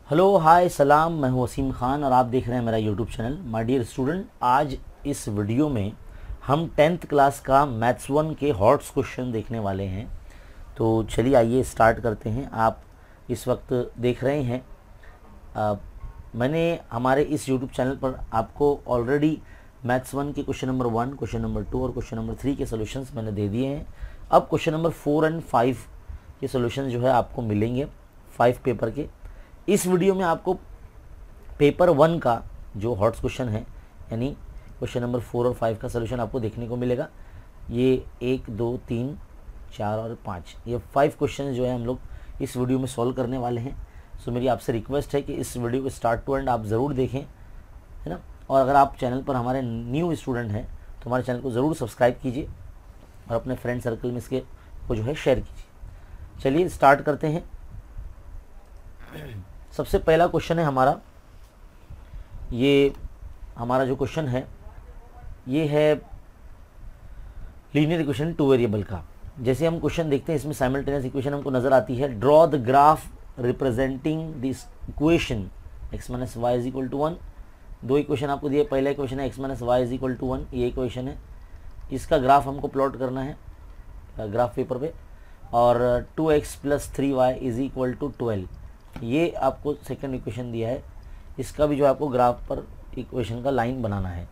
Hello hi सलाम, मैं हूं वसीम खान और आप देख रहे हैं मेरा YouTube channel my dear student. आज इस वीडियो में हम 10th क्लास का मैथ्स 1 के हॉट्स क्वेश्चन देखने वाले हैं। तो चलिए आइए स्टार्ट करते हैं। आप इस वक्त देख रहे हैं मैंने हमारे इस यूट्यूब चैनल पर आपको ऑलरेडी मैथ्स 1 के क्वेश्चन नंबर 1, क्वेश्चन नंबर 2 और क्वेश्चन नंबर 3 के सोल्यूशंस मैंने दे दिए हैं। अब क्वेश्चन नंबर 4 एंड 5 के सोल्यूशन जो है आपको मिलेंगे 5 पेपर के। इस वीडियो में आपको पेपर 1 का जो हॉट्स क्वेश्चन है यानी क्वेश्चन नंबर 4 और 5 का सोल्यूशन आपको देखने को मिलेगा। ये 1, 2, 3, 4 और 5 ये 5 क्वेश्चन जो है हम लोग इस वीडियो में सॉल्व करने वाले हैं। सो मेरी आपसे रिक्वेस्ट है कि इस वीडियो को स्टार्ट टू एंड आप ज़रूर देखें, है ना। और अगर आप चैनल पर हमारे न्यू स्टूडेंट हैं तो हमारे चैनल को ज़रूर सब्सक्राइब कीजिए और अपने फ्रेंड सर्कल में इसके को जो है शेयर कीजिए। चलिए स्टार्ट करते हैं। सबसे पहला क्वेश्चन है हमारा, ये हमारा जो क्वेश्चन है ये है लीनियर इक्वेशन 2 वेरिएबल का। जैसे हम क्वेश्चन देखते हैं इसमें साइमल्टेनियस इक्वेशन हमको नज़र आती है। Draw the graph representing this equation x minus y is equal to 1। दो इक्वेशन आपको दिए, पहला इक्वेशन है x minus y is equal to 1, ये इक्वेशन है। इसका ग्राफ हमको प्लॉट करना है ग्राफ पेपर पे। और 2x plus 3y is equal to 12, ये आपको सेकंड इक्वेशन दिया है। इसका भी जो आपको ग्राफ पर इक्वेशन का लाइन बनाना है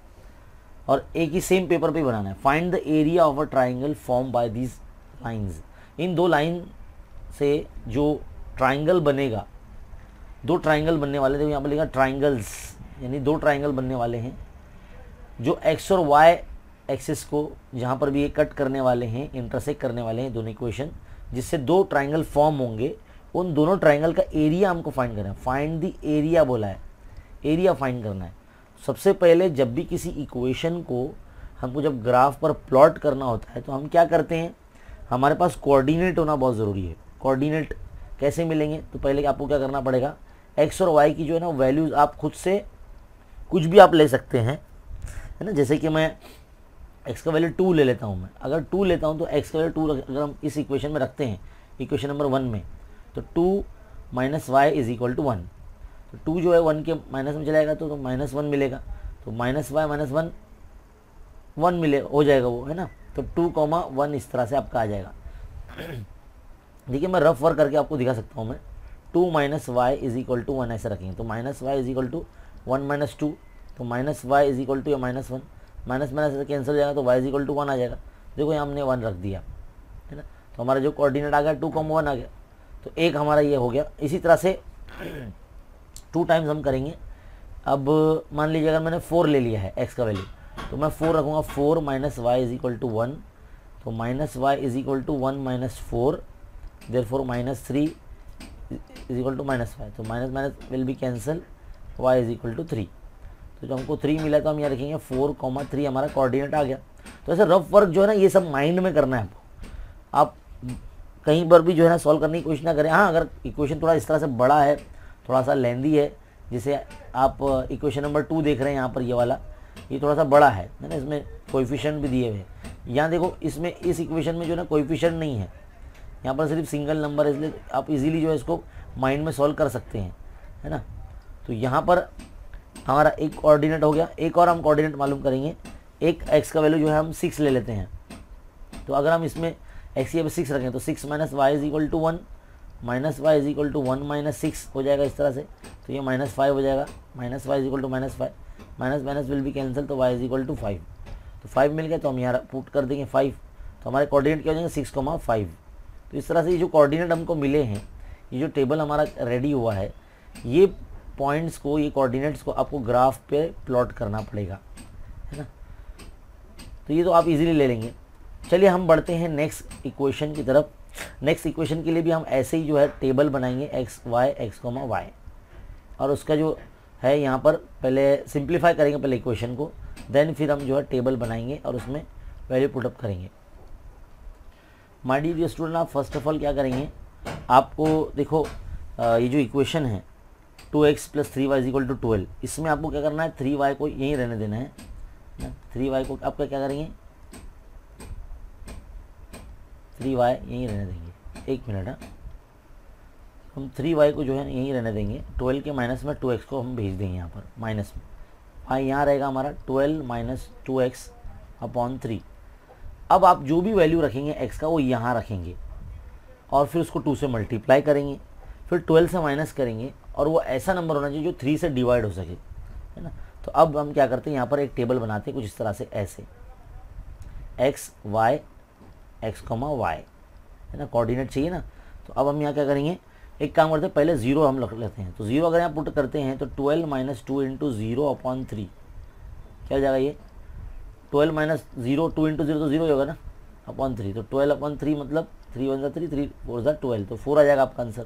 और एक ही सेम पेपर पे बनाना है। Find the area of a triangle form by these lines. इन दो लाइन से जो ट्राइंगल बनेगा, दो ट्राइंगल बनने वाले थे, यहाँ पर लिखा ट्राइंगल्स, यानी दो ट्राइंगल बनने वाले हैं जो एक्स और वाई एक्सिस को जहाँ पर भी ये कट करने वाले हैं, इंटरसेक्ट करने वाले हैं दोनों इक्वेशन, जिससे दो ट्राइंगल फॉर्म होंगे। उन दोनों ट्राइंगल का एरिया हमको फाइंड करना है। फाइंड द एरिया बोला है, एरिया फाइंड करना है। सबसे पहले जब भी किसी इक्वेशन को हमको जब ग्राफ पर प्लॉट करना होता है तो हम क्या करते हैं, हमारे पास कोऑर्डिनेट होना बहुत ज़रूरी है। कोऑर्डिनेट कैसे मिलेंगे, तो पहले आपको क्या करना पड़ेगा, एक्स और वाई की जो है ना वैल्यूज़ आप खुद से कुछ भी आप ले सकते हैं, है ना। जैसे कि मैं एक्स का वैल्यू 2 ले लेता हूँ। मैं अगर 2 लेता हूँ तो एक्स का वैल्यू 2 अगर हम इस इक्वेशन में रखते हैं, इक्वेशन नंबर 1 में, तो 2 minus y is equal to 1। तो 2 जो है 1 के माइनस में चलाएगा तो -1 मिलेगा। तो माइनस वाई माइनस 1 1 मिले हो जाएगा वो, है ना। तो 2, 1 इस तरह से आपका आ जाएगा। देखिए मैं रफ वर्क करके आपको दिखा सकता हूँ। मैं 2 minus y is equal to 1 ऐसे रखेंगे तो minus y is equal to 1 minus 2, तो minus y is equal to या -1, माइनस माइनस कैंसिल हो जाएगा तो वाई इज इक्वल टू 1 आ जाएगा। देखो यहाँ हमने 1 रख दिया, है ना। तो हमारा जो कोऑर्डिनेट आ गया 2, 1 आ गया, तो एक हमारा ये हो गया। इसी तरह से 2 टाइम्स हम करेंगे। अब मान लीजिए अगर मैंने 4 ले लिया है एक्स का वैल्यू, तो मैं 4 रखूँगा। 4 minus y is equal to 1, तो minus y is equal to 1 minus 4, therefore -3 is equal to -5। तो minus minus will be cancel, y is equal to 3। तो जो हमको 3 मिला तो हम यहाँ रखेंगे 4, 3 हमारा कोऑर्डिनेट आ गया। तो ऐसे रफ वर्क जो है ना ये सब माइंड में करना है आपको। आप कहीं पर भी जो है ना सॉल्व करने की कोशिश ना करें। हाँ, अगर इक्वेशन थोड़ा इस तरह से बड़ा है, थोड़ा सा लेंदी है, जैसे आप इक्वेशन नंबर 2 देख रहे हैं यहाँ पर, ये वाला ये थोड़ा सा बड़ा है ना, इसमें कोएफिशिएंट भी दिए हुए हैं। यहाँ देखो इसमें इस इक्वेशन में जो है ना कोएफिशिएंट नहीं है, यहाँ पर सिर्फ सिंगल नंबर है, इसलिए आप इजीली जो है इसको माइंड में सॉल्व कर सकते हैं, है ना। तो यहाँ पर हमारा एक कोऑर्डिनेट हो गया। एक और हम कोऑर्डिनेट मालूम करेंगे। एक एक्स का वैल्यू जो है हम 6 ले लेते हैं। तो अगर हम इसमें एक्स ये 6 रखें तो 6 minus y is equal to 1, minus y is equal to 1 minus 6 हो जाएगा इस तरह से। तो ये -5 हो जाएगा। Minus y is equal to -5, minus minus will be cancel, तो वाई इज इक्वल टू 5। तो 5 मिल गया तो हम यहाँ पुट कर देंगे 5। तो हमारे कोऑर्डिनेट क्या हो जाएंगे 6, 5। तो इस तरह से ये जो कोऑर्डिनेट हमको मिले हैं, ये जो टेबल हमारा रेडी हुआ है, ये पॉइंट्स को, ये कोऑर्डिनेट्स को आपको ग्राफ पे प्लॉट करना पड़ेगा, है ना। तो ये तो आप इजीली ले लेंगे। चलिए हम बढ़ते हैं नेक्स्ट इक्वेशन की तरफ। नेक्स्ट इक्वेशन के लिए भी हम ऐसे ही जो है टेबल बनाएंगे x y, और उसका जो है यहाँ पर पहले सिंप्लीफाई करेंगे पहले इक्वेशन को, देन फिर हम जो है टेबल बनाएंगे और उसमें वैल्यू पुटअप करेंगे। माय डियर स्टूडेंट, आप फर्स्ट ऑफ ऑल क्या करेंगे, आपको देखो ये जो इक्वेशन है 2x plus 3y is equal to 12, इसमें आपको क्या करना है, 3y को यहीं रहने देना है ना। 3y को आपका क्या करेंगे, 3y यहीं रहने देंगे। एक मिनट है, हम 3y को जो है यहीं रहने देंगे, 12 के माइनस में 2x को हम भेज देंगे यहाँ पर माइनस में, यहाँ रहेगा हमारा 12 माइनस 2x अपॉन 3। अब आप जो भी वैल्यू रखेंगे x का वो यहाँ रखेंगे और फिर उसको 2 से मल्टीप्लाई करेंगे, फिर 12 से माइनस करेंगे और वो ऐसा नंबर होना चाहिए जो 3 से डिवाइड हो सके, है ना। तो अब हम क्या करते हैं, यहाँ पर एक टेबल बनाते हैं कुछ इस तरह से, ऐसे x y x, y, है ना, कोऑर्डिनेट चाहिए ना। तो अब हम यहाँ क्या करेंगे, एक काम करते हैं, पहले 0 हम रख लेते हैं। तो 0 अगर यहाँ पुट करते हैं तो 12 माइनस 2 इंटू 0 अपॉन 3 क्या हो जाएगा, ये 12 माइनस 0 2 इंटू 0 तो 0 होगा ना, अपॉन 3। तो 12 अपॉन 3 मतलब 3 1 3 3 4 12, तो 4 आ जाएगा आपका आंसर।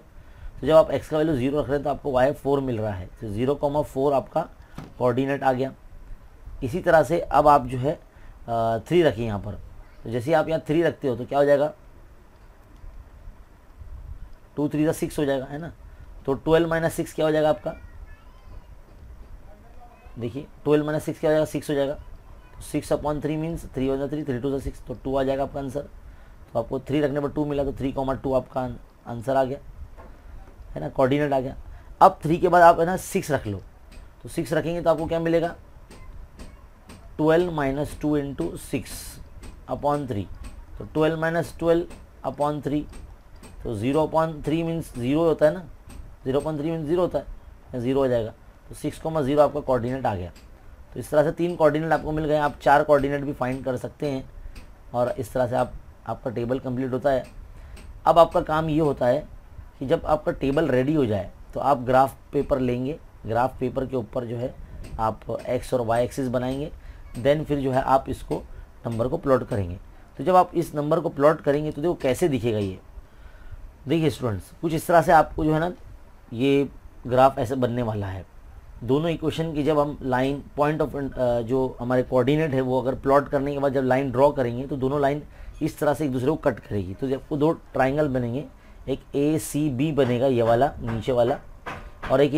तो जब आप x का वैल्यू 0 रख रहे हैं तो आपको y 4 मिल रहा है, तो 0,4 आपका कोऑर्डिनेट आ गया। इसी तरह से अब आप जो है 3 रखिए यहाँ पर। तो जैसे आप यहाँ 3 रखते हो तो क्या हो जाएगा, 2 3 6 हो जाएगा, है ना। तो 12 माइनस 6 क्या हो जाएगा आपका, देखिए 12 माइनस 6 क्या हो जाएगा, 6 हो जाएगा। तो 6 अपॉन 3 मीन्स 3 1 3 3 2 6, तो 2 आ जाएगा आपका आंसर। तो आपको 3 रखने पर 2 मिला, तो 3,2 आपका आंसर आ गया, है ना, कोऑर्डिनेट आ गया। अब 3 के बाद आप है ना 6 रख लो, तो 6 रखेंगे तो आपको क्या मिलेगा, 12 माइनस 2 इंटू 6 अपॉन 3। तो 12 माइनस 12 अपॉन 3, तो 0/3 मीन्स 0 होता है ना, 0/3 मीन्स 0 होता है, 0 हो जाएगा। तो 6,0 आपका कोऑर्डिनेट आ गया। तो इस तरह से 3 कोऑर्डिनेट आपको मिल गए। आप 4 कोऑर्डिनेट भी फाइंड कर सकते हैं और इस तरह से आपका टेबल कंप्लीट होता है। अब आपका काम ये होता है कि जब आपका टेबल रेडी हो जाए तो आप ग्राफ पेपर लेंगे, ग्राफ पेपर के ऊपर जो है आप x और y एक्सिस बनाएंगे, देन फिर जो है आप इसको नंबर को प्लॉट करेंगे। तो जब आप इस नंबर को प्लॉट करेंगे तो देखो कैसे दिखेगा ये, देखिए स्टूडेंट्स, कुछ इस तरह से आपको जो है ना ये ग्राफ ऐसे बनने वाला है। दोनों इक्वेशन की जब हम लाइन पॉइंट ऑफ जो हमारे कोऑर्डिनेट है वो अगर प्लॉट करने के बाद जब लाइन ड्रॉ करेंगे तो दोनों लाइन इस तरह से एक दूसरे को कट करेगी। तो जब आपको 2 ट्राइंगल बनेंगे, एक ACB बनेगा ये वाला नीचे वाला, और एक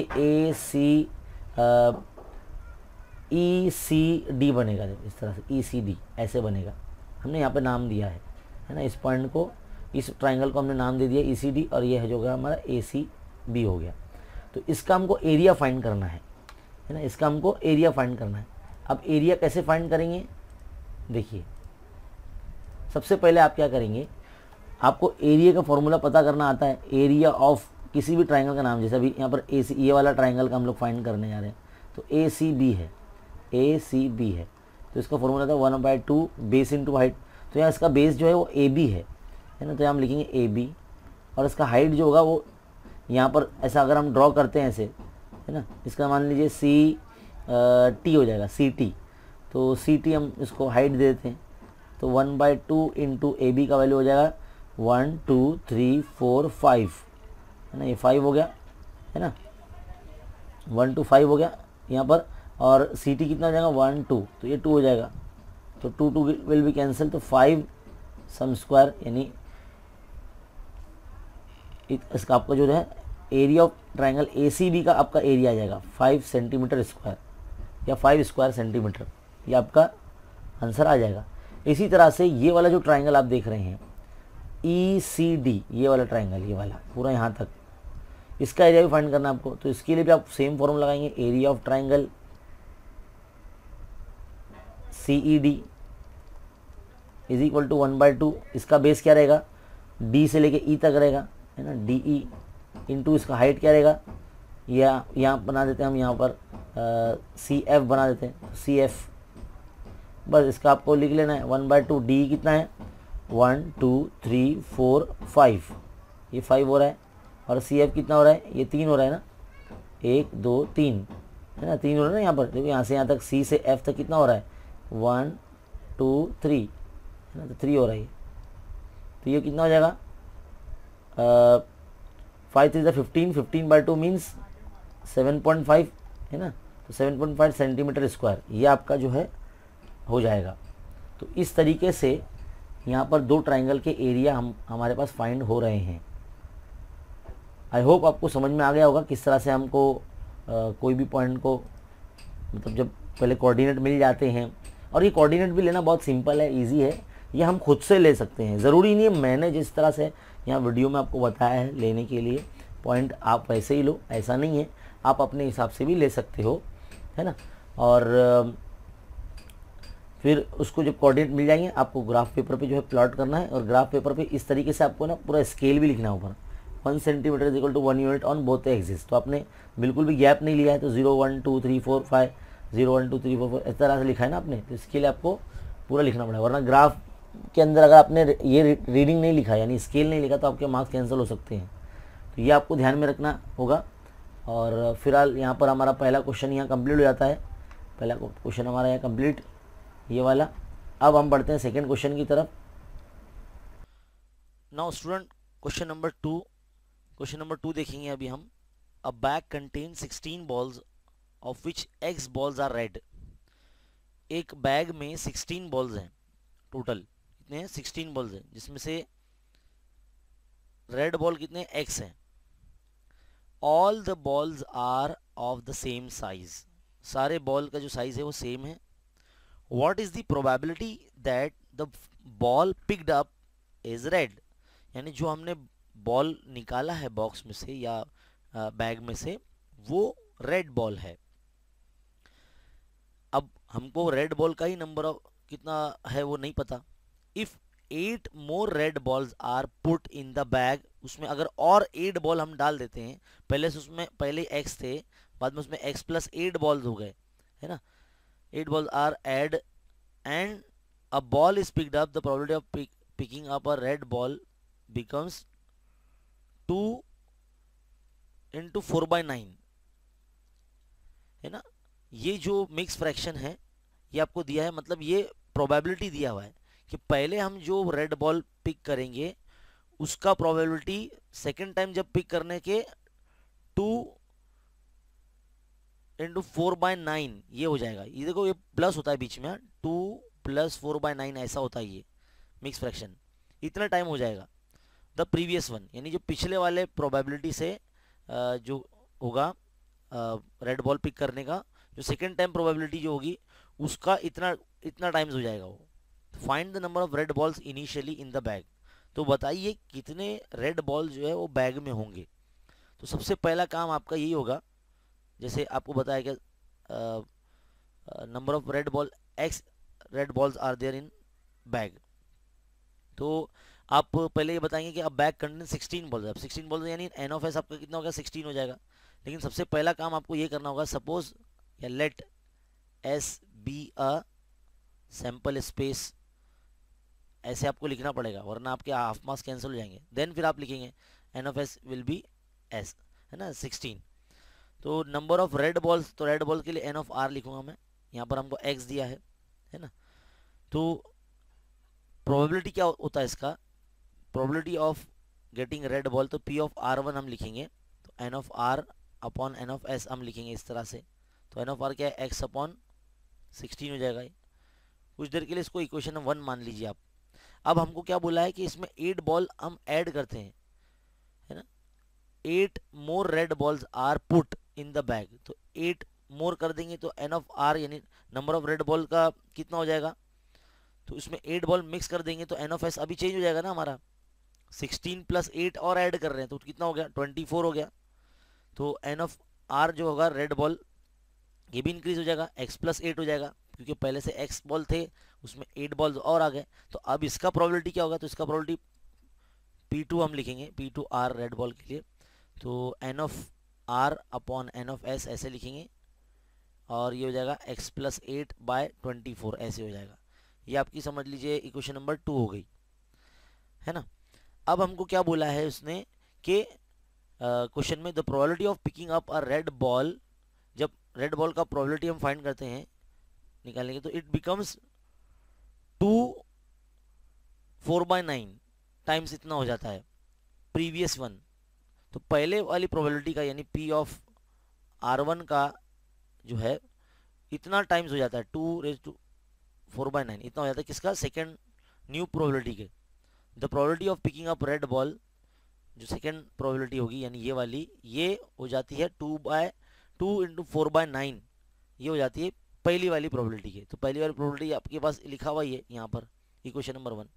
ECD बनेगा, इस तरह से ECD ऐसे बनेगा। हमने यहाँ पे नाम दिया है ना, इस पॉइंट को, इस ट्राइंगल को हमने नाम दे दिया ECD, और ये है जो हमारा ACB हो गया। तो इसका हमको एरिया फाइंड करना है ना, इसका हमको एरिया फाइंड करना है। अब एरिया कैसे फाइंड करेंगे, देखिए सबसे पहले आप क्या करेंगे, आपको एरिया का फॉर्मूला पता करना आता है। एरिया ऑफ किसी भी ट्राइंगल का नाम, जैसे अभी यहाँ पर ये वाला ट्राइंगल का हम लोग फाइंड करने जा रहे हैं, तो ACB है, तो इसका फॉर्मूला था 1/2 बेस इंटू हाइट। तो यहाँ इसका बेस जो है वो AB है ना, तो यहाँ हम लिखेंगे AB, और इसका हाइट जो होगा वो यहाँ पर ऐसा अगर हम ड्रॉ करते हैं ऐसे, है ना, इसका मान लीजिए CT हो जाएगा, CT। तो CT हम इसको हाइट दे देते हैं, तो 1/2 इंटू AB का वैल्यू हो जाएगा 1 2 3 4 5, है ना, ये 5 हो गया, है ना, 1 2 5 हो गया यहाँ पर। और CT कितना हो जाएगा 1 2, तो ये 2 हो जाएगा, तो 2 2 विल बी कैंसिल, तो 5 सम स्क्वायर, यानी इसका आपका जो है एरिया ऑफ ट्राइंगल ACB का आपका एरिया आ जाएगा 5 सेंटीमीटर स्क्वायर या 5 स्क्वायर सेंटीमीटर, ये आपका आंसर आ जाएगा। इसी तरह से ये वाला जो ट्राइंगल आप देख रहे हैं ECD, ये वाला ट्राइंगल, ये वाला पूरा यहाँ तक, इसका एरिया भी फाइंड करना है आपको। तो इसके लिए भी आप सेम फॉर्मूला लगाएंगे, area of triangle CED is equal to 1/2, इसका बेस क्या रहेगा, D से लेके E तक रहेगा, है ना, DE इंटू इसका हाइट क्या रहेगा, या यहाँ बना देते हैं हम, यहाँ पर CF बना देते हैं, CF, बस इसका आपको लिख लेना है 1/2। D कितना है 1 2 3 4 5, ये 5 हो रहा है, और CF कितना हो रहा है, ये 3 हो रहा है ना, 1 2 3, है ना, 3 हो रहा है ना। यहाँ पर देखो, यहाँ से यहाँ तक C से F तक कितना हो रहा है 1 2 3, है ना, तो 3 हो रहा है। तो ये कितना हो जाएगा 5 3 15, 15/2 मीन्स 7.5, है ना, तो 7.5 सेंटीमीटर स्क्वायर ये आपका जो है हो जाएगा। तो इस तरीके से यहाँ पर 2 ट्राइंगल के एरिया हमारे पास फाइंड हो रहे हैं। आई होप आपको समझ में आ गया होगा किस तरह से हमको कोई भी पॉइंट को, मतलब जब पहले कोऑर्डिनेट मिल जाते हैं, और ये कोऑर्डिनेट भी लेना बहुत सिंपल है, इजी है, ये हम खुद से ले सकते हैं। ज़रूरी नहीं है मैंने जिस तरह से यहाँ वीडियो में आपको बताया है लेने के लिए, पॉइंट आप वैसे ही लो, ऐसा नहीं है, आप अपने हिसाब से भी ले सकते हो, है ना। और फिर उसको जब कोऑर्डिनेट मिल जाएंगे आपको ग्राफ पेपर पे जो है प्लॉट करना है, और ग्राफ पेपर पे इस तरीके से आपको ना पूरा स्केल भी लिखना है ऊपर, 1 centimetre is equal to 1 unit on both axis. तो आपने बिल्कुल भी गैप नहीं लिया है, तो 0 1 2 3 4 5 0 1 2 3 4 5 इस तरह से लिखा है ना आपने, तो इसके लिए आपको पूरा लिखना पड़ेगा, वरना ग्राफ के अंदर अगर आपने ये रीडिंग नहीं लिखा यानी स्केल नहीं लिखा तो आपके मार्क्स कैंसिल हो सकते हैं। तो ये आपको ध्यान में रखना होगा। और फिलहाल यहाँ पर हमारा पहला क्वेश्चन यहाँ कंप्लीट हो जाता है, पहला क्वेश्चन हमारा यहाँ कंप्लीट ये वाला। अब हम बढ़ते हैं सेकंड क्वेश्चन की तरफ। Now student question number two देखेंगे अभी हम। A bag contain 16 balls of which x balls are red. एक बैग में 16 बॉल्स हैं, टोटल कितने हैं 16 बॉल्स हैं, जिसमें से रेड बॉल कितने एक्स हैं। All the balls are of the same size, सारे बॉल का जो साइज है वो सेम है। What is the probability that the ball picked up is red? यानी जो हमने बॉल निकाला है बॉक्स में से या बैग में से वो रेड बॉल है। अब हमको रेड बॉल का ही नंबर ऑफ कितना है वो नहीं पता। If 8 more red balls are put in the bag, उसमें अगर और 8 बॉल हम डाल देते हैं, पहले से उसमें पहले x थे, बाद में उसमें x प्लस 8 बॉल्स हो गए, है ना। 8 balls are add and a ball is picked up, the probability of picking up a red ball becomes 2 into 4/9, है ना। ये जो मिक्स फ्रैक्शन है ये आपको दिया है, मतलब ये प्रोबेबिलिटी दिया हुआ है कि पहले हम जो रेड बॉल पिक करेंगे उसका प्रोबेबिलिटी सेकेंड टाइम जब पिक करने के 2 इंटू 4/9 ये हो जाएगा। ये देखो ये प्लस होता है बीच में, 2 + 4/9 ऐसा होता है ये मिक्स फ्रैक्शन, इतना टाइम हो जाएगा। द प्रीवियस वन यानी जो पिछले वाले प्रोबेबिलिटी से जो होगा रेड बॉल पिक करने का, जो सेकेंड टाइम प्रोबेबिलिटी जो होगी उसका इतना टाइम्स हो जाएगा वो। Find the number of red balls initially in the bag, तो बताइए कितने रेड बॉल जो है वो बैग में होंगे। तो सबसे पहला काम आपका यही होगा, जैसे आपको बताया कि number of red ball x red balls are there in bag, तो आप पहले ये बताएंगे कि अब बैग कंटेन 16 बॉल्स, अब 16 बॉल्स यानी एन ऑफ एस आपका कितना होगा 16 हो जाएगा। लेकिन सबसे पहला काम आपको ये करना होगा, सपोज या let S be a sample space, ऐसे आपको लिखना पड़ेगा वरना आपके हाफ मार्क्स कैंसिल हो जाएंगे। देन फिर आप लिखेंगे n of S will be S, है ना 16। तो नंबर ऑफ रेड बॉल्स, तो रेड बॉल के लिए एन ऑफ आर लिखूंगा मैं, यहाँ पर हमको एक्स दिया है ना। तो प्रोबेबिलिटी क्या होता है इसका, probability of getting red ball, तो पी ऑफ आर वन हम लिखेंगे, तो n of R upon n of S हम लिखेंगे इस तरह से। तो एन ऑफ आर क्या है एक्स अपॉन 16 हो जाएगा। कुछ देर के लिए इसको इक्वेशन 1 मान लीजिए आप। अब हमको क्या बोला है कि इसमें 8 बॉल हम ऐड करते हैं, है ना। 8 more red balls are put in the bag, तो 8 मोर कर देंगे तो एन ऑफ आर यानी नंबर ऑफ रेड बॉल का कितना हो जाएगा, तो इसमें 8 बॉल मिक्स कर देंगे तो एन ऑफ एस अभी चेंज हो जाएगा ना हमारा, 16 + 8 और ऐड कर रहे हैं तो कितना हो गया 24 हो गया। तो एन ऑफ आर जो होगा रेड बॉल ये भी इंक्रीज हो जाएगा, x + 8 हो जाएगा क्योंकि पहले से x बॉल थे उसमें 8 बॉल्स और आ गए। तो अब इसका प्रोबेबिलिटी क्या होगा, तो इसका प्रोबेबिलिटी P2 हम लिखेंगे, P2 R रेड बॉल के लिए, तो n of R upon n of S ऐसे लिखेंगे और ये हो जाएगा x + 8/24 ऐसे हो जाएगा। ये आपकी समझ लीजिए इक्वेशन नंबर 2 हो गई, है ना। अब हमको क्या बोला है उसने कि क्वेश्चन में the probability of picking up a red ball, जब रेड बॉल का प्रोबेबिलिटी हम फाइंड करते हैं निकालेंगे तो इट बिकम्स 2 4/9 टाइम्स इतना हो जाता है प्रीवियस वन। तो पहले वाली प्रोबेबिलिटी का यानी P ऑफ R1 का जो है इतना टाइम्स हो जाता है 2⁴/9 इतना हो जाता है किसका, सेकेंड न्यू प्रोबेबिलिटी के। The probability of picking up red ball, जो सेकेंड प्रोबेबिलिटी होगी यानी ये वाली, ये हो जाती है 2 × 4/9, ये हो जाती है पहली वाली प्रोबेबिलिटी के। तो पहली वाली प्रोबेबिलिटी आपके पास लिखा हुआ ही है यहाँ पर इक्वेशन नंबर 1,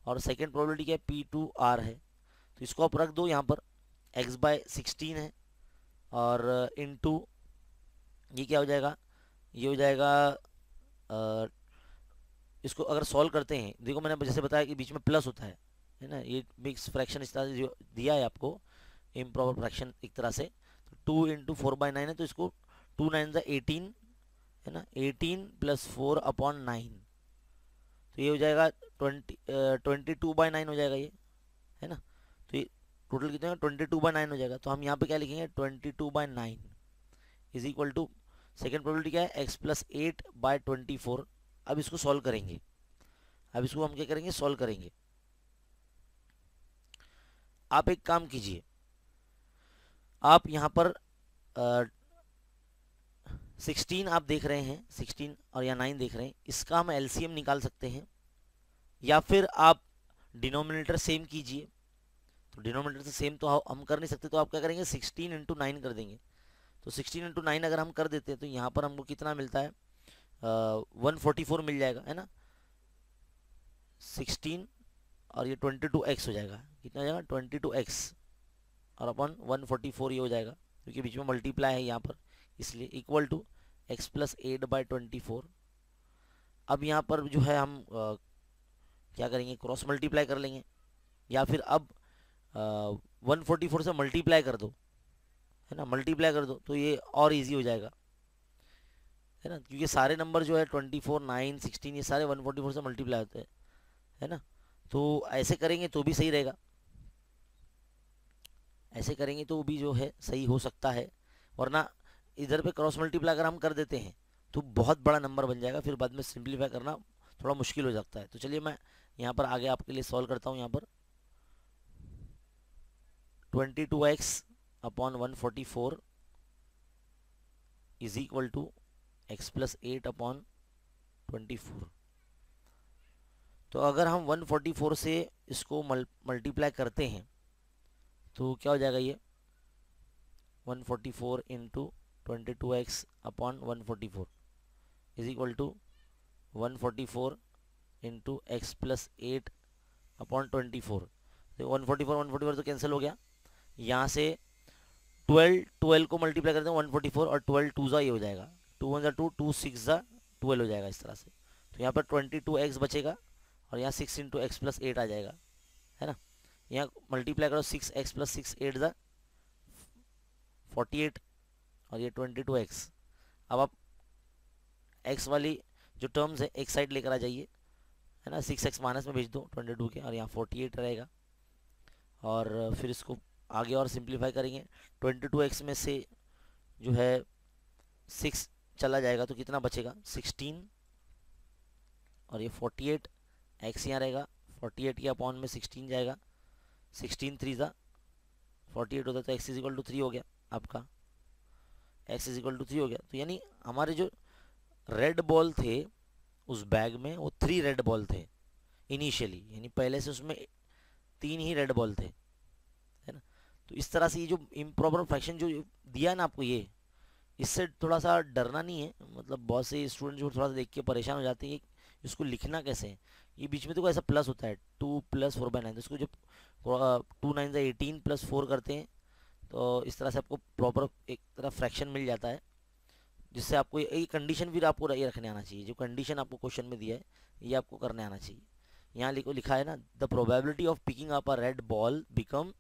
और सेकेंड प्रोबेबिलिटी क्या है P2R है, तो इसको आप रख दो यहाँ पर x/16 है, और इनटू ये क्या हो जाएगा, ये हो जाएगा इसको अगर सॉल्व करते हैं, देखो मैंने जैसे बताया कि बीच में प्लस होता है ना, ये मिक्स फ्रैक्शन इस तरह से जो दिया है आपको इम्प्रॉपर फ्रैक्शन एक तरह से, तो 2 इंटू 4/9 है, तो इसको 2 9 18 है ना, 18 + 4/9, तो ये हो जाएगा 22/9 हो जाएगा ये, है ना। तो ये टोटल कितने 22/9 हो जाएगा, तो हम यहाँ पे क्या लिखेंगे 22/9 is equal to, second probability क्या है x+8/24। अब इसको सॉल्व करेंगे, अब इसको हम क्या करेंगे सॉल्व करेंगे। आप एक काम कीजिए, आप यहाँ पर 16 आप देख रहे हैं, 16 और या 9 देख रहे हैं, इसका हम एलसीएम निकाल सकते हैं, या फिर आप डिनोमिनेटर सेम कीजिए। तो डिनोमिनेटर से सेम तो हम कर नहीं सकते, तो आप क्या करेंगे 16 × 9 कर देंगे। तो 16 × 9 अगर हम कर देते हैं तो यहाँ पर हमको कितना मिलता है 144 मिल जाएगा, है ना। 16 और ये 22x हो जाएगा, कितना हो जाएगा 22x और अपन 144 ये हो जाएगा, क्योंकि बीच में मल्टीप्लाई है यहाँ पर, इसलिए इक्वल टू x+8/24। अब यहाँ पर जो है हम क्या करेंगे क्रॉस मल्टीप्लाई कर लेंगे, या फिर अब 144 से मल्टीप्लाई कर दो, है ना, मल्टीप्लाई कर दो तो ये और इजी हो जाएगा, है ना, क्योंकि सारे नंबर जो है 24 9 16 ये सारे 144 से मल्टीप्लाई होते हैं, है ना। तो ऐसे करेंगे तो भी सही रहेगा, ऐसे करेंगे तो भी जो है सही हो सकता है, वरना इधर पे क्रॉस मल्टीप्लाई अगर हम कर देते हैं तो बहुत बड़ा नंबर बन जाएगा, फिर बाद में सिंप्लीफाई करना थोड़ा मुश्किल हो जाता है। तो चलिए मैं यहाँ पर आगे आपके लिए सॉल्व करता हूँ। यहाँ पर 22x/144 is equal to x+8/24। तो अगर हम 144 से इसको मल्टीप्लाई करते हैं तो क्या हो जाएगा, ये 144 × 22x/144 is equal to 144 × x+8/24। तो 144 तो कैंसिल हो गया, यहाँ से 12 को मल्टीप्लाई करते हैं 144 और 12 2 ये हो जाएगा, 2 1 2 2 6 12 हो जाएगा इस तरह से। तो यहाँ पर 22x बचेगा और यहाँ 6 × x+8 आ जाएगा, है ना। यहाँ मल्टीप्लाई करो 6x + 6 8 48 और ये 22x। अब आप x वाली जो टर्म्स है एक साइड लेकर आ जाइए, है ना, 6x माइनस में भेज दो 22 के, और यहाँ 48 रहेगा, और फिर इसको आगे और सिंप्लीफाई करेंगे। 22x में से जो है 6 चला जाएगा तो कितना बचेगा 16, और ये 48 x यहाँ रहेगा, 48 के अपॉन में 16 जाएगा, 16 3 48 होता है, तो x = 3 हो गया आपका, x = 3 हो गया। तो यानी हमारे जो रेड बॉल थे उस बैग में वो 3 रेड बॉल थे इनिशियली, यानी पहले से उसमें 3 ही रेड बॉल थे, है ना। तो इस तरह से ये जो इम्प्रॉपर फ्रैक्शन जो दिया ना आपको, ये इससे थोड़ा सा डरना नहीं है, मतलब बहुत से स्टूडेंट जो थोड़ा सा देख के परेशान हो जाते हैं इसको लिखना कैसे है। ये बीच में तो ऐसा प्लस होता है 2 + 4/9, तो इसको जब 2 9 18 + 4 करते हैं तो इस तरह से आपको प्रॉपर एक तरह फ्रैक्शन मिल जाता है, जिससे आपको ये कंडीशन फिर आपको ये रखने आना चाहिए, जो कंडीशन आपको क्वेश्चन में दिया है ये आपको करने आना चाहिए। यहाँ लिखा है ना, the probability of picking up a red ball become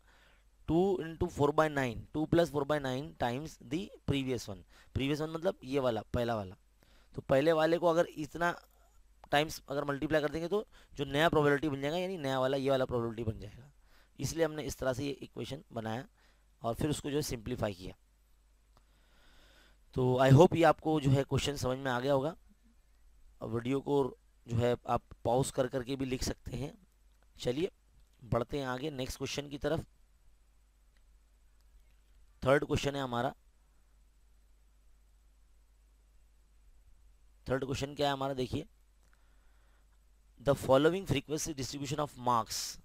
2 × 4/9 2 + 4/9 times the previous one. Previous one मतलब ये वाला पहला वाला, तो पहले वाले को अगर इतना टाइम्स अगर मल्टीप्लाई कर देंगे तो जो नया प्रोबेबिलिटी बन जाएगा, यानी नया वाला ये वाला प्रोबेबिलिटी बन जाएगा। इसलिए हमने इस तरह से ये इक्वेशन बनाया और फिर उसको जो है सिंप्लीफाई किया। तो आई होप ये आपको जो है क्वेश्चन समझ में आ गया होगा। वीडियो को जो है आप पॉज कर करके भी लिख सकते हैं। चलिए बढ़ते हैं आगे नेक्स्ट क्वेश्चन की तरफ। थर्ड क्वेश्चन है हमारा। थर्ड क्वेश्चन क्या है हमारा, देखिए, the following frequency distribution of marks.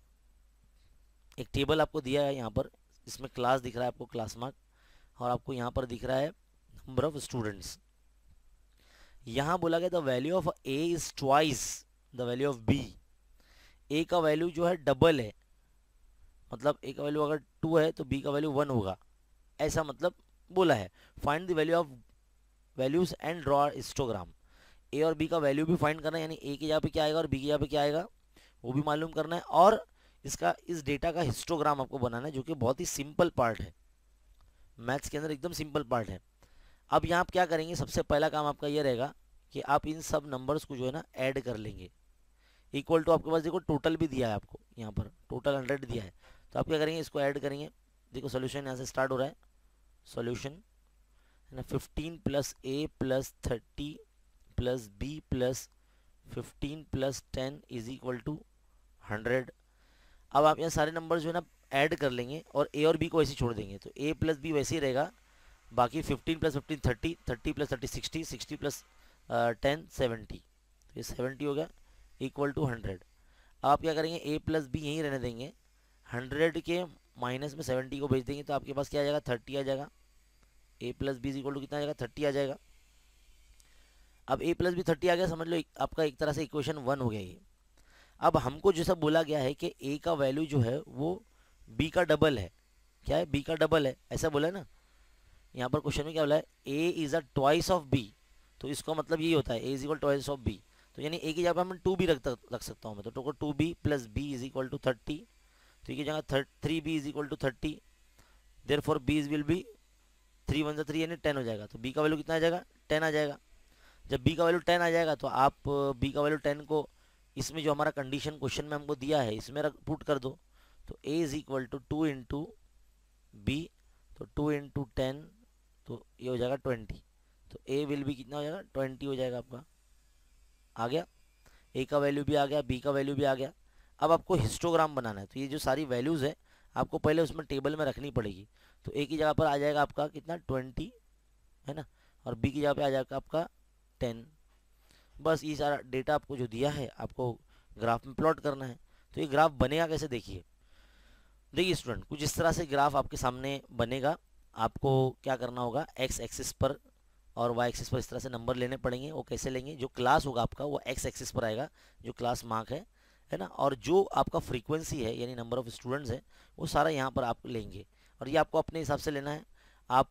एक टेबल आपको दिया है यहाँ पर, इसमें क्लास दिख रहा है आपको, क्लास मार्क, और आपको यहाँ पर दिख रहा है नंबर ऑफ स्टूडेंट्स। यहाँ बोला गया the value of A is twice the value of B. A का वैल्यू जो है डबल है मतलब ए का वैल्यू अगर 2 है तो बी का वैल्यू 1 होगा, ऐसा मतलब बोला है। Find the value of values and draw histogram. A और बी का वैल्यू भी फाइंड करना है, यानी ए की जगह पे क्या आएगा और बी की जगह पे क्या आएगा वो भी मालूम करना है, और इसका इस डेटा का हिस्टोग्राम आपको बनाना है, जो कि बहुत ही सिंपल पार्ट है, मैथ्स के अंदर एकदम सिंपल पार्ट है। अब यहाँ आप क्या करेंगे, सबसे पहला काम आपका ये रहेगा कि आप इन सब नंबर्स को जो है ना ऐड कर लेंगे। इक्वल टू आपके पास देखो टोटल भी दिया है आपको, यहाँ पर टोटल 100 दिया है, तो आप क्या करेंगे, इसको ऐड करेंगे। देखो सोल्यूशन यहाँ से स्टार्ट हो रहा है, सोल्यूशन है ना, 15 plus a plus 30 plus b plus 15 plus 10 is equal to 100। अब आप यहाँ सारे नंबर जो है ना ऐड कर लेंगे और ए और बी को वैसे छोड़ देंगे, तो ए प्लस बी वैसे ही रहेगा, बाकी 15 प्लस 15 30, 30 प्लस 30 60, 60 प्लस 10 70, तो ये 70 हो गया इक्वल टू 100। अब आप क्या करेंगे, ए प्लस बी यहीं रहने देंगे, 100 के माइनस में 70 को भेज देंगे, तो आपके पास क्या आ जाएगा 30 आ जाएगा। ए प्लस बी इक्वल टू कितना आ जाएगा 30 आ जाएगा। अब ए प्लस बी 30 आ गया, समझ लो आपका एक तरह से इक्वेशन 1 हो गया ये। अब हमको जैसा बोला गया है कि ए का वैल्यू जो है वो बी का डबल है, क्या है बी का डबल है, ऐसा बोला है ना। यहाँ पर क्वेश्चन में क्या बोला है, A is a twice of B, तो इसका मतलब यही होता है A is equal twice of B, तो यानी ए की जगह पर हम 2 भी रख सकता हूँ मैं, तो total 2b plus b is equal to 30, तो ये जगह 3b is equal to 30, therefore b will be 3 × 1 = 3 यानी 10 हो जाएगा, तो बी का वैल्यू कितना आ जाएगा 10 आ जाएगा। जब बी का वैल्यू 10 आ जाएगा तो आप बी का वैल्यू 10 को इसमें जो हमारा कंडीशन क्वेश्चन में हमको दिया है इसमें पुट कर दो, तो a is equal to 2 into b, तो 2 इंटू 10, तो ये हो जाएगा 20, तो a विल भी कितना हो जाएगा 20 हो जाएगा आपका। आ गया, a का वैल्यू भी आ गया, b का वैल्यू भी आ गया। अब आपको हिस्टोग्राम बनाना है, तो ये जो सारी वैल्यूज़ है आपको पहले उसमें टेबल में रखनी पड़ेगी। तो a की जगह पर आ जाएगा आपका कितना 20 है ना, और b की जगह पर आ जाएगा आपका 10। बस ये सारा डेटा आपको जो दिया है आपको ग्राफ में प्लॉट करना है। तो ये ग्राफ बनेगा कैसे, देखिए स्टूडेंट, कुछ इस तरह से ग्राफ आपके सामने बनेगा। आपको क्या करना होगा, एक्स एक्सिस पर और वाई एक्सिस पर इस तरह से नंबर लेने पड़ेंगे। वो कैसे लेंगे, जो क्लास होगा आपका वो एक्स एक्सिस पर आएगा, जो क्लास मार्क है ना, और जो आपका फ्रीक्वेंसी है यानी नंबर ऑफ स्टूडेंट्स है वो सारा यहाँ पर आप लेंगे, और ये आपको अपने हिसाब से लेना है। आप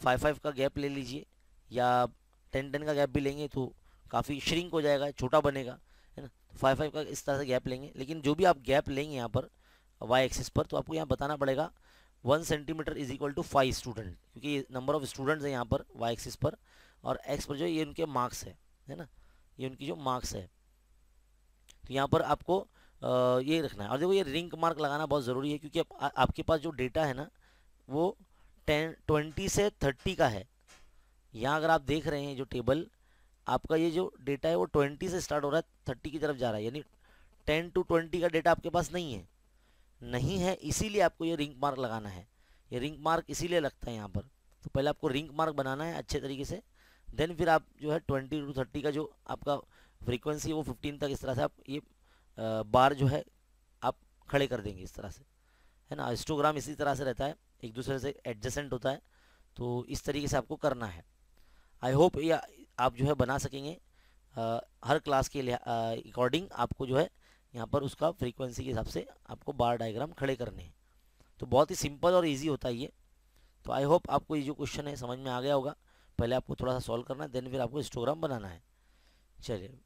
5-5 का गैप ले लीजिए या 10-10 का गैप भी लेंगे तो काफ़ी श्रिंक हो जाएगा, छोटा बनेगा, है ना। 5-5 का इस तरह से गैप लेंगे, लेकिन जो भी आप गैप लेंगे यहाँ पर वाई एक्सिस पर, तो आपको यहाँ बताना पड़ेगा 1 centimetre is equal to 5 student, क्योंकि नंबर ऑफ स्टूडेंट्स हैं यहाँ पर वाई एक्सिस पर, और एक्स पर जो ये उनके मार्क्स है ना, ये उनकी जो मार्क्स है। तो यहाँ पर आपको ये रखना है। और देखो ये रिंग मार्क लगाना बहुत ज़रूरी है, क्योंकि आपके पास जो डेटा है ना वो 20 से 30 का है। यहाँ अगर आप देख रहे हैं जो टेबल, आपका ये जो डेटा है वो 20 से स्टार्ट हो रहा है 30 की तरफ जा रहा है, यानी 10 to 20 का डेटा आपके पास नहीं है, इसीलिए आपको ये रिंग मार्क लगाना है। ये रिंग मार्क इसीलिए लगता है यहाँ पर। तो पहले आपको रिंग मार्क बनाना है अच्छे तरीके से, देन फिर आप जो है 20 to 30 का जो आपका फ्रीक्वेंसी है वो 15 तक इस तरह से आप ये बार जो है आप खड़े कर देंगे इस तरह से, है ना। हिस्टोग्राम इसी तरह से रहता है, एक दूसरे से एडजेसेंट होता है, तो इस तरीके से आपको करना है। आई होप ये आप जो है बना सकेंगे। हर क्लास के अकॉर्डिंग आपको जो है यहाँ पर उसका फ्रीक्वेंसी के हिसाब से आपको बार डायग्राम खड़े करने हैं। तो बहुत ही सिंपल और इजी होता है ये। तो आई होप आपको ये जो क्वेश्चन है समझ में आ गया होगा। पहले आपको थोड़ा सा सॉल्व करना है, देन फिर आपको हिस्टोग्राम बनाना है। चलिए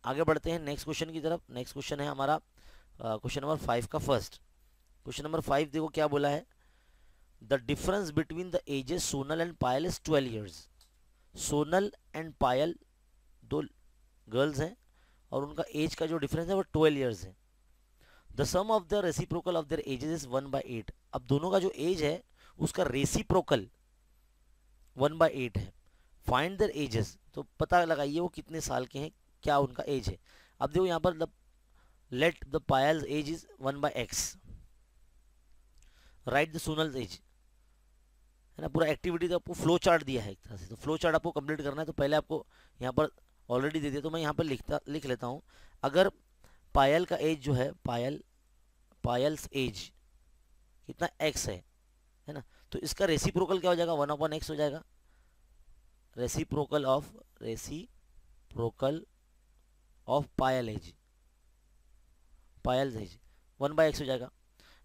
आगे बढ़ते हैं नेक्स्ट क्वेश्चन की तरफ। नेक्स्ट क्वेश्चन है हमारा क्वेश्चन नंबर 5 का फर्स्ट। क्वेश्चन नंबर 5 देखो क्या बोला है, the difference between the ages Sonal and Payal is 12 years. Sonal and Payal दो गर्ल्स हैं और उनका एज का जो डिफरेंस है वो 12 ईयर्स है। The sum of the reciprocal of their ages is 1/8। अब दोनों का जो एज है उसका रेसिप्रोकल 1/8 है। फाइंड देयर एजेस, तो पता लगाइए वो कितने साल के हैं, क्या उनका एज है। अब देखो यहाँ पर let the Payal's age is 1/x, right the Sonal's age, है ना। पूरा एक्टिविटी तो आपको फ्लो चार्ट दिया है एक तरह से, तो फ्लो चार्ट आपको कंप्लीट करना है। तो पहले आपको यहाँ पर ऑलरेडी दे दिया, तो मैं यहाँ पर लिख लेता हूँ। अगर पायल का एज जो है पायल्स एज कितना x है ना, तो इसका रेसिप्रोकल क्या हो जाएगा 1/x हो जाएगा। Reciprocal of piles as 1/x हो जाएगा,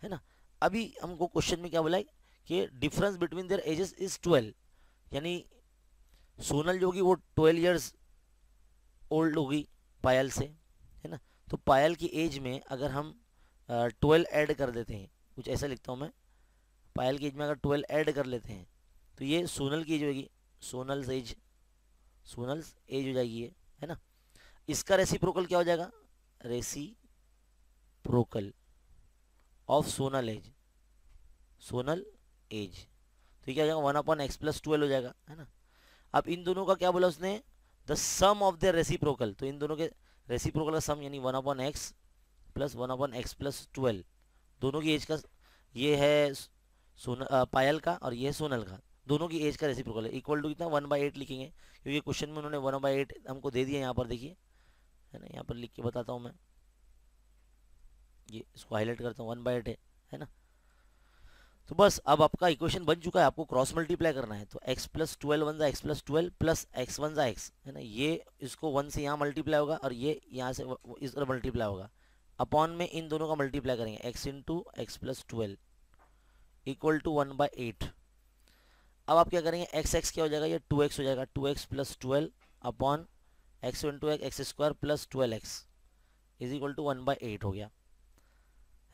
है ना। अभी हमको क्वेश्चन में क्या बोला है कि difference between their ages is 12, यानी सोनल जो होगी वो 12 ईयर्स ओल्ड होगी पायल से, है ना। तो पायल की एज में अगर हम 12 ऐड कर देते हैं, कुछ ऐसा लिखता हूँ मैं, पायल की एज में अगर 12 ऐड कर लेते हैं तो ये सोनल की एज होगी, सोनल्स एज, सोनल्स एज हो जाएगी ये, है ना। इसका रेसिप्रोकल क्या हो जाएगा, reciprocal of Sonal age, Sonal age, तो ये क्या हो जाएगा 1/x+12 हो जाएगा, है ना। अब इन दोनों का क्या बोला उसने, the sum of their reciprocal, तो इन दोनों के रेसिप्रोकल का सम यानी 1/x प्लस 1/x+12, दोनों की एज का, ये है पायल का और ये है सोनल का, दोनों की एज का रेसिप्रोकल है, इक्वल टू कितना 1/8 लिखेंगे, क्योंकि क्वेश्चन में उन्होंने 1/8 हमको दे दिया, यहाँ पर देखिए, है ना, यहाँ पर लिख के बताता हूँ मैं, ये इसको हाईलाइट करता हूँ, 1/8 है ना। तो बस अब आपका इक्वेशन बन चुका है, आपको क्रॉस मल्टीप्लाई करना है, तो x+12 वन जा x+12 प्लस x वन जा x, है ना, ये इसको 1 से यहाँ मल्टीप्लाई होगा और ये यहाँ से इस तरह मल्टीप्लाई होगा, अपॉन में इन दोनों का मल्टीप्लाई करेंगे, x into x+12 equal to 1/8। अब आप क्या करेंगे, x क्या हो जाएगा, ये 2x हो जाएगा, 2x+12 upon x into x square plus 12x is equal to 1/8 हो गया,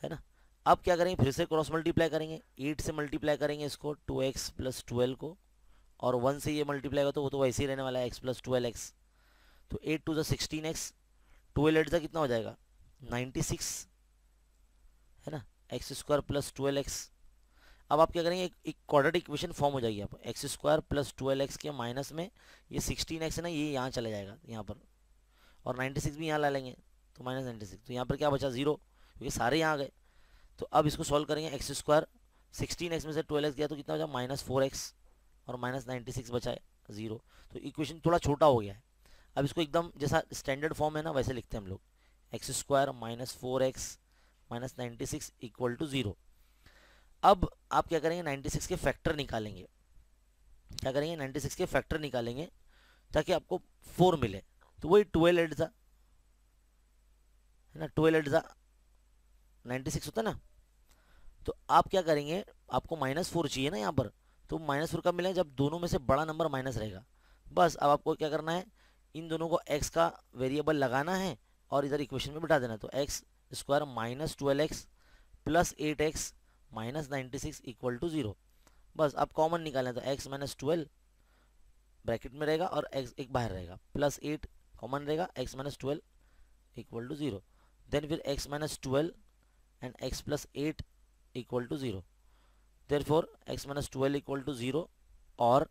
है ना। अब क्या करेंगे, फिर से क्रॉस मल्टीप्लाई करेंगे, 8 से मल्टीप्लाई करेंगे इसको 2x+12 को, और 1 से ये मल्टीप्लाई होगा तो वो तो वैसे ही रहने वाला है x+12x, तो 8 टू द 16x, 12 8 कितना हो जाएगा 96, है ना, x² प्लस 12x। अब आप क्या करेंगे, एक क्वाड्रेटिक इक्वेशन फॉर्म हो जाएगी, आप x² प्लस 12x के माइनस में ये 16x है ना, ये यहाँ चला जाएगा यहाँ पर, और 96 भी यहाँ ला लेंगे तो -96, तो यहाँ पर क्या बचा 0, क्योंकि सारे यहाँ आ गए। तो अब इसको सॉल्व करेंगे, x² 16x में से 12x गया तो कितना हो जाएगा -4x, और -96 बचा है 0, तो इक्वेशन थोड़ा छोटा हो गया है। अब इसको एकदम जैसा स्टैंडर्ड फॉर्म है ना वैसे लिखते हैं हम लोग, x² -4x -96 इक्वल टू 0। अब आप क्या करेंगे, 96 के फैक्टर निकालेंगे, क्या करेंगे 96 के फैक्टर निकालेंगे ताकि आपको 4 मिले, तो वही 12 8 था, है ना, 12 8 था 96 होता ना। तो आप क्या करेंगे, आपको -4 चाहिए ना यहाँ पर, तो -4 कब मिलेगा, जब दोनों में से बड़ा नंबर माइनस रहेगा। बस अब आपको क्या करना है, इन दोनों को x का वेरिएबल लगाना है और इधर इक्वेशन में बिठा देना, तो x² -12x plus 8x -96 equal to 0। बस अब कॉमन निकालना, तो x -12 ब्रैकेट में रहेगा और x एक बाहर रहेगा, प्लस 8 कॉमन रहेगा, x -12 इक्वल टू 0, देन फिर x -12 and x plus 8 equal to 0, therefore x -12 equal to 0 और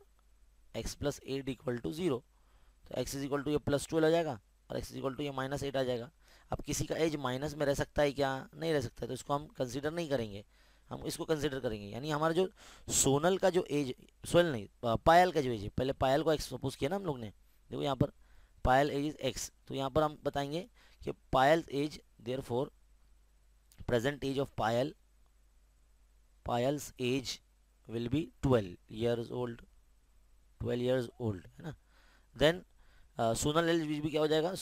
x प्लस 8 इक्वल टू 0, तो x इज इक्वल टू ये +12 हो जाएगा और x इज इक्वल टू ये -8 आ जाएगा। अब किसी का एज माइनस में रह सकता है क्या, नहीं रह सकता है, तो इसको हम कंसीडर नहीं करेंगे, हम इसको कंसीडर करेंगे, यानी हमारा जो सोनल का जो एज, सोनल नहीं पायल का जो एज है, पहले पायल को x सपोज किया ना हम लोग ने, देखो यहाँ पर पायल एज इज x, तो यहाँ पर हम बताएंगे कि Payal age therefore present age of Payal, Payal's age will be 12 years old, 12 years old, है ना। देन सोनल एज भी क्या हो जाएगा,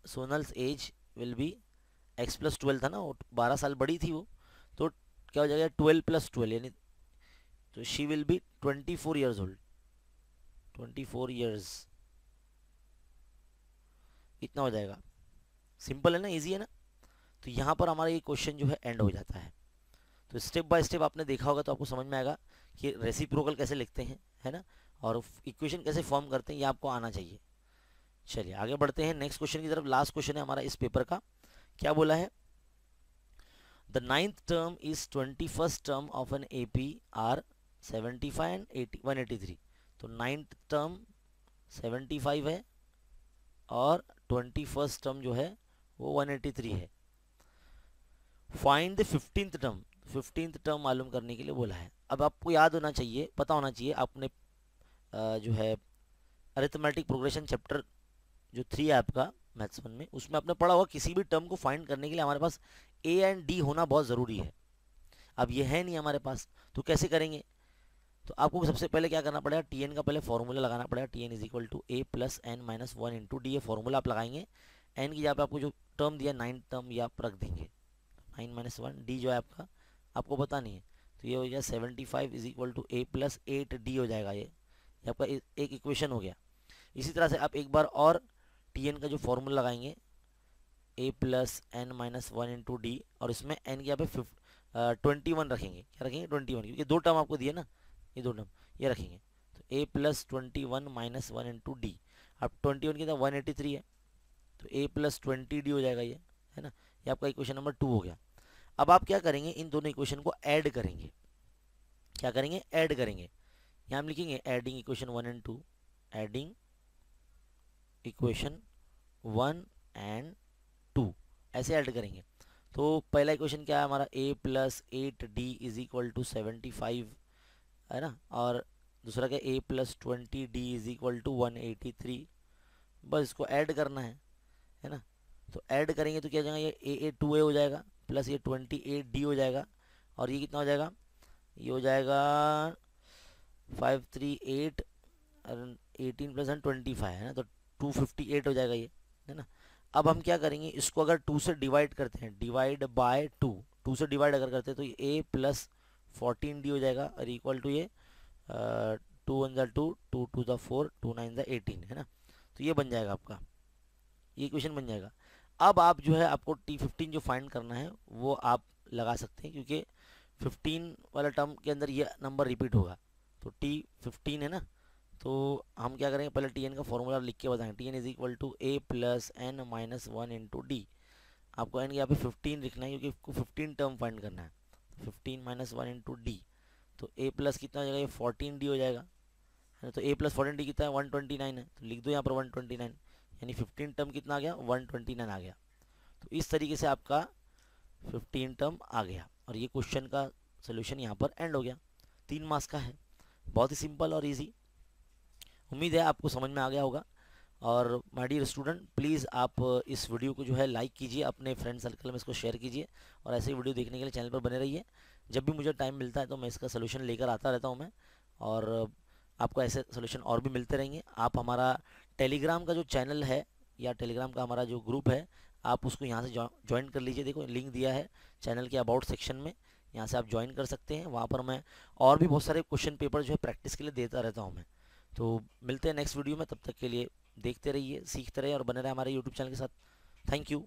Sonal's as will B x+12 था ना, वो 12 साल बड़ी थी वो, तो क्या हो जाएगा 12 + 12 यानी, तो she will be 24 years old, 24 years, इतना हो जाएगा। सिंपल है ना, इजी है ना। तो यहाँ पर हमारा ये क्वेश्चन जो है एंड हो जाता है। तो स्टेप बाय स्टेप आपने देखा होगा तो आपको समझ में आएगा कि रेसिप्रोकल कैसे लिखते हैं, है ना, और इक्वेशन कैसे फॉर्म करते हैं, ये आपको आना चाहिए। चलिए आगे बढ़ते हैं नेक्स्ट क्वेश्चन की तरफ। लास्ट क्वेश्चन है हमारा इस पेपर का। क्या बोला है, the 9th term is 21st term of an AP are 75 and 183। तो 9th टर्म 75 है और 21st टर्म जो है वो 183 है। Find the 15th term, 15th term मालूम करने के लिए बोला है। अब आपको याद होना चाहिए, पता होना चाहिए, आपने जो है अरिथमेटिक प्रोग्रेशन चैप्टर जो 3 है आपका मैथ्स 1 में, उसमें आपने पढ़ा होगा किसी भी टर्म को फाइंड करने के लिए हमारे पास A एंड D होना बहुत ज़रूरी है। अब ये है नहीं हमारे पास, तो कैसे करेंगे, तो आपको सबसे पहले क्या करना पड़ेगा, Tn का पहले फॉर्मूला लगाना पड़ेगा, Tn is equal to A + n - 1 into d, ये फॉर्मूला आप लगाएंगे। n की जगह पे आपको जो टर्म दिया 9th टर्म ये आप रख देंगे, 9 - 1, d जो है आपका आपको पता नहीं है, तो ये हो गया 75 is equal to a plus 8d हो जाएगा। ये आपका एक इक्वेशन हो गया। इसी तरह से आप एक बार और Tn का जो फॉर्मूला लगाएंगे a plus n minus one into d, और इसमें n के यहाँ पे 21 रखेंगे। क्या रखेंगे? 21, क्योंकि दो टर्म आपको दिए ना, ये दो टर्म ये रखेंगे। तो a plus 21 minus one into D, अब 21 की 183 है, तो a प्लस 20d हो जाएगा ये, है ना। ये आपका इक्वेशन नंबर 2 हो गया। अब आप क्या करेंगे, इन दोनों इक्वेशन को ऐड करेंगे। क्या करेंगे? ऐड करेंगे। यहाँ हम लिखेंगे adding equation 1 and 2, adding equation 1 and 2, ऐसे ऐड करेंगे। तो पहला इक्वेशन क्या है हमारा, a plus 8d is equal to 75, है ना, और दूसरा क्या, a plus 20d is equal to 183। बस इसको ऐड करना है ना। तो ऐड करेंगे तो क्या हो जाएगा, ये a 2a हो जाएगा, प्लस ये 28d हो जाएगा, और ये कितना हो जाएगा, ये हो जाएगा 538 और 18 प्लस 25 है ना, तो 258 हो जाएगा ये, है ना। अब हम क्या करेंगे, इसको अगर 2 से डिवाइड करते हैं, डिवाइड बाय 2 से डिवाइड अगर करते हैं तो ये a प्लस 14d हो जाएगा, और इक्वल टू ये 2 1 2, 2 2 4, 2 9 18, है ना। तो ये बन जाएगा आपका, ये इक्वेशन बन जाएगा। अब आप जो है, आपको T15 जो फाइंड करना है वो आप लगा सकते हैं, क्योंकि 15 वाला टर्म के अंदर ये नंबर रिपीट होगा, तो T15 है ना। तो हम क्या करेंगे, पहले Tn का फॉर्मूला लिख के बताएंगे। Tn is equal to a plus n minus one into d. आपको n के यहाँ पे 15 लिखना है, क्योंकि आपको 15 टर्म फाइंड करना है। 15 माइनस वन इंटू डी, तो a प्लस कितना हो जाएगा, ये 14d हो जाएगा, है ना। तो a प्लस 14d कितना है, 129 है, तो लिख दो यहाँ पर 129, यानी 15 टर्म कितना आ गया, 129 आ गया। तो इस तरीके से आपका 15 टर्म आ गया, और ये क्वेश्चन का सोल्यूशन यहाँ पर एंड हो गया। 3 मार्क्स का है, बहुत ही सिंपल और इजी। उम्मीद है आपको समझ में आ गया होगा। और माय डियर स्टूडेंट, प्लीज़ आप इस वीडियो को जो है लाइक कीजिए, अपने फ्रेंड सर्कल में इसको शेयर कीजिए, और ऐसे ही वीडियो देखने के लिए चैनल पर बने रहिए। जब भी मुझे टाइम मिलता है तो मैं इसका सोल्यूशन लेकर आता रहता हूँ मैं, और आपको ऐसे सोल्यूशन और भी मिलते रहेंगे। आप हमारा टेलीग्राम का जो चैनल है, या टेलीग्राम का हमारा जो ग्रुप है, आप उसको यहाँ से ज्वाइन कर लीजिए। देखो लिंक दिया है चैनल के अबाउट सेक्शन में, यहाँ से आप ज्वाइन कर सकते हैं। वहाँ पर मैं और भी बहुत सारे क्वेश्चन पेपर जो है प्रैक्टिस के लिए देता रहता हूँ मैं। तो मिलते हैं नेक्स्ट वीडियो में, तब तक के लिए देखते रहिए, सीखते रहिए, और बने रहे हमारे यूट्यूब चैनल के साथ। Thank you.